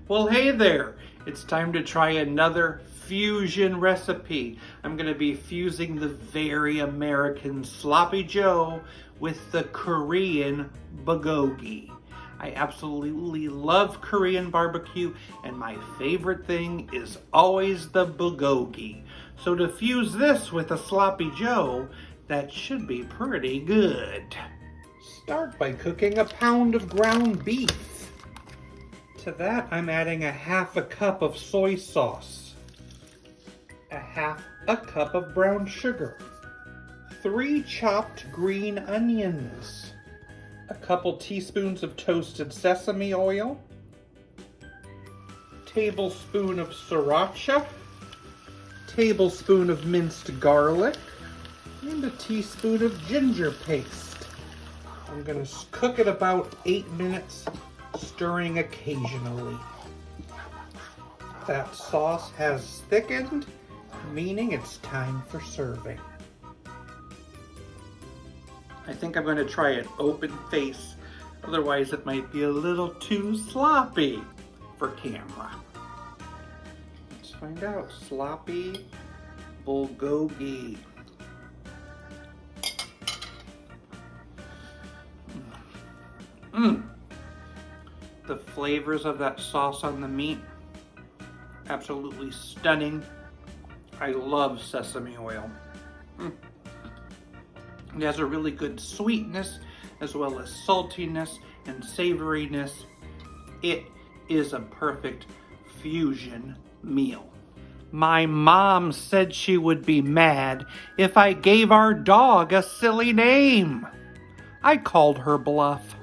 Well, hey there. It's time to try another fusion recipe. I'm going to be fusing the very American Sloppy Joe with the Korean bulgogi. I absolutely love Korean barbecue, and my favorite thing is always the bulgogi. So to fuse this with a Sloppy Joe, that should be pretty good. Start by cooking a pound of ground beef. To that, I'm adding a half a cup of soy sauce, a half a cup of brown sugar, 3 chopped green onions, a couple teaspoons of toasted sesame oil, tablespoon of sriracha, tablespoon of minced garlic, and a teaspoon of ginger paste. I'm going to cook it about 8 minutes, stirring occasionally. That sauce has thickened, meaning it's time for serving. I think I'm going to try it open face, otherwise it might be a little too sloppy for camera. Let's find out. Sloppy Bulgogi. The flavors of that sauce on the meat, absolutely stunning. I love sesame oil. It has a really good sweetness as well as saltiness and savoriness. It is a perfect fusion meal. My mom said she would be mad if I gave our dog a silly name. I called her bluff.